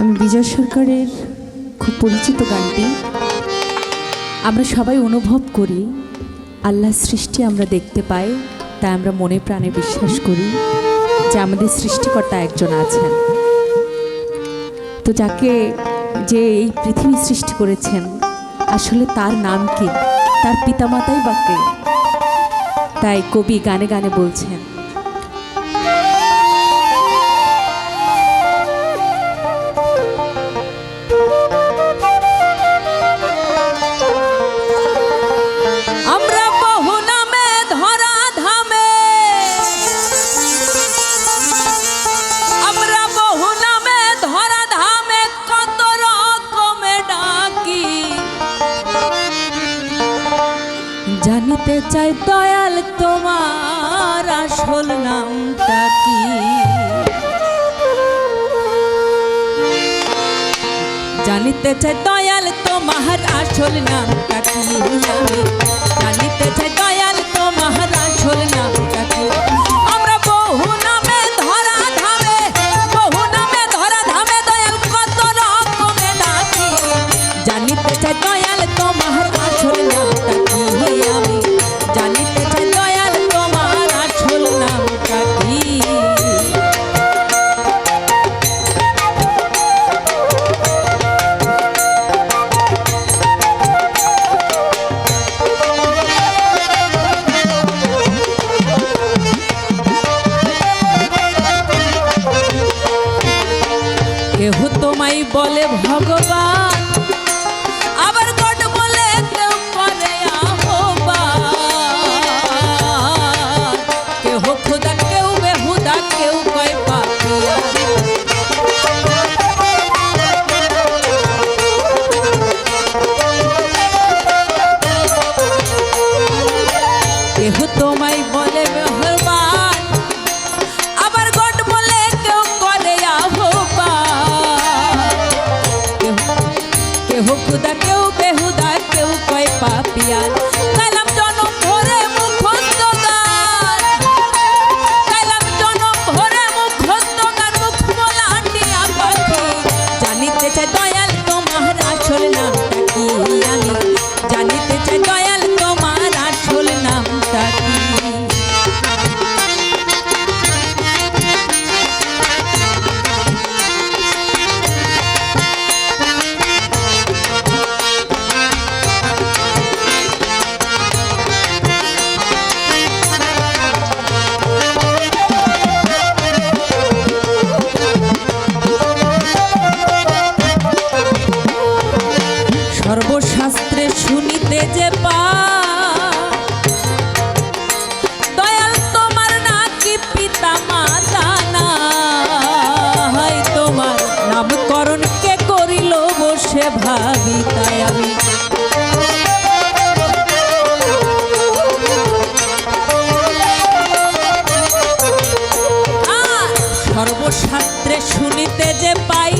আমি বিজয় সরকারের খুব পরিচিত গানটি আমরা সবাই অনুভব করি। আল্লাহ সৃষ্টি আমরা দেখতে পাই, তাই আমরা মনে প্রাণে বিশ্বাস করি যে আমাদের সৃষ্টিকর্তা একজন আছেন। তো যাকে যে এই পৃথিবী সৃষ্টি করেছেন আসলে তার নাম কি, তার পিতামাতাই বা কে? তাই কবি গানে গানে বলছেন, জানিতে চাই দয়াল তোমার আসল নামটা কি? জানিতে চাই দয়াল তোমার আসল নামটা কি? জানিতে চাই দয়াল তোমার আসল নামটা কি? আমরা বহু নামে ধরা ধামে, বহু নামে ধরা ধামে দয়াল কত রকমে ডাকি। জানিতে চাই দয়াল তোমার আসল নামটা কি? আমি জানিতে চাই দয়াল তোমার আসল নামটা কি? কেহ তোমায় বলে ভগবান, আবার গড বলে কেউ করে আহ্বান। কেহ খুদা কেউ বেহুদা কেউ কয় পাপিয়া। কেহ তোমায় বলে ভগবান, আবার গড বলে কেউ করে আহ্বান। কেহ খুদা কেউ বেহুদা কেউ কয় পাপিয়ান। কালাম জনম ভরে মুখস্থ গান, কালাম জনম ভরে মুখস্থ গান, মুখ বলা আন্ডিয়া পাখি। জানিতে চাই দয়াল তোমার আসল নামটা কি? আমি জানিতে চাই দয়াল তোমার আসল নামটা কি? সর্বশাস্ত্রে শুনিতে যে দয়াল তোমার নাকি পিতা মাতা নাই। তোমার নামকরণ কে করিল বসে ভাবি, তাই আমি সর্বশাস্ত্রে শুনিতে যে পাই,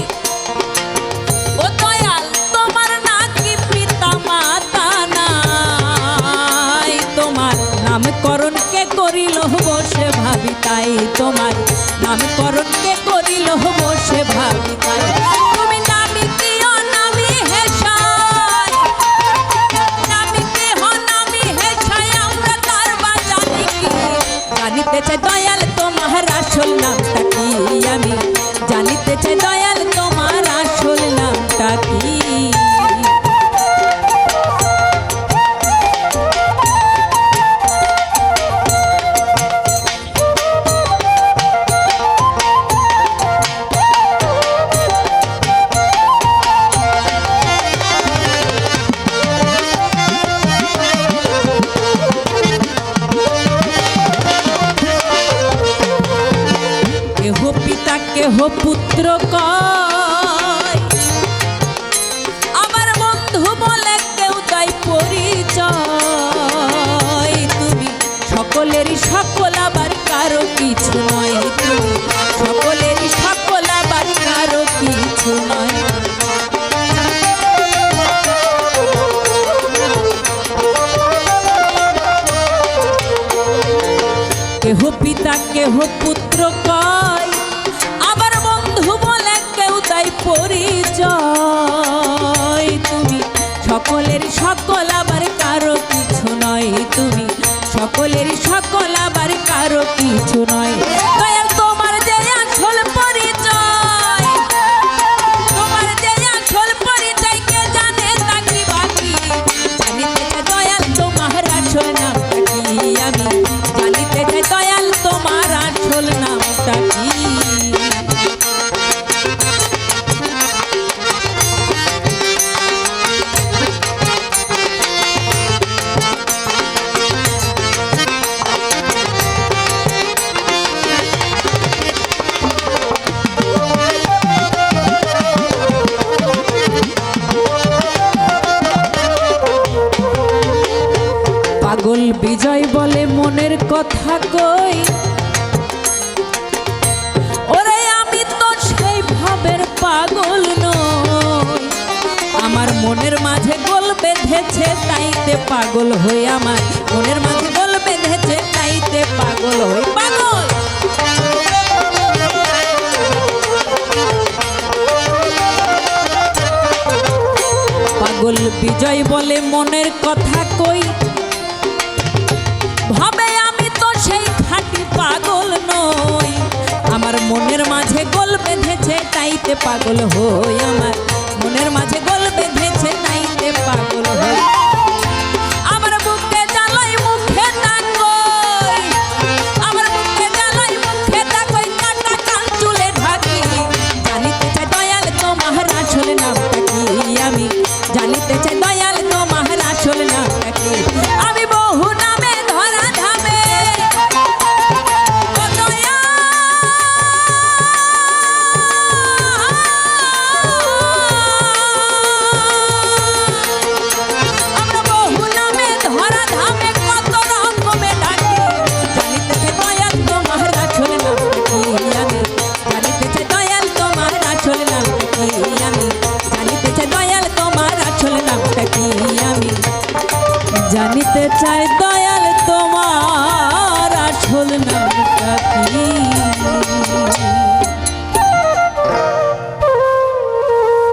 ও দয়াল তোমার নাকি পিতা মাতা নাই। তোমার নামকরণ কে করিল বসে ভাবি, তাই তোমার নামকরণ কে করিল বসে ভাবি, তাই তুমি নামি কি অনামি হেসাই, নামি কি অনামি হেসাই আমরা তার বা জানি কি? জানিতে চাই দয়াল তোমার আসল নামটা কি? আমি জানিতে চাই দয়াল তোমার আসল নামটা কি? কেহ পিতা কেহ পুত্র কয়, আবার বন্ধু বলে কেহ পুত্র কয়, আবার বন্ধু বলে কেউ তাই পরিচয়। তুমি সকলের সকল আবার কারো কিছু নয়, তুমি সকলের সকল আবার কারো কিছু নয়। দয়াল তোমার যে আসল পরিচয়, তোমার যে আসল পরিচয় কে জানে চাকরি বাকি। জানিতে চাই দয়াল তোমার আসল নামটা কি, আমি জানিতে চাই দয়াল তোমার আসল নামটা কি। পাগল বিজয় বলে মনের কথা কই, ওরে আমি তো সেই ভাবের পাগল নই। আমার মনের মাঝে গোল বেঁধেছে তাইতে পাগল হই, আমার মনের মাঝে গোল বেঁধেছে তাইতে পাগল হই। পাগল পাগল বিজয় বলে মনের কথা কই, ভাবে আমি তো সেই খাঁটি পাগল নই। আমার মনের মাঝে গোল বেঁধেছে তাইতে পাগল হই, আমার মনের মাঝে গোল বেঁধেছে তাইতে পাগল হই। আমার বুকে জ্বালাই মুখে তাকই, আমার বুকে জ্বালাই মুখে তাকই, কাটা কান চুলে ঢাকি। জানিতে চাই দয়াল তোমার আসল নামটা কি, আমি জানিতে চাই দয়াল তোমার আসল নামটা কি। আমি বহু নামে ধরা ধামে, ও দয়াল আমরা বহু নামে ধরা ধামে কত রকমে ডাকি। জানিতে চাই দয়াল তোমার আসল নামটা কি, আমি জানিতে চাই দয়াল তোমার আসল নামটা কি, আমি জানিতে চাই দয়াল তোমার আসল নামটা কি, আমি জানিতে চাই দয়াল।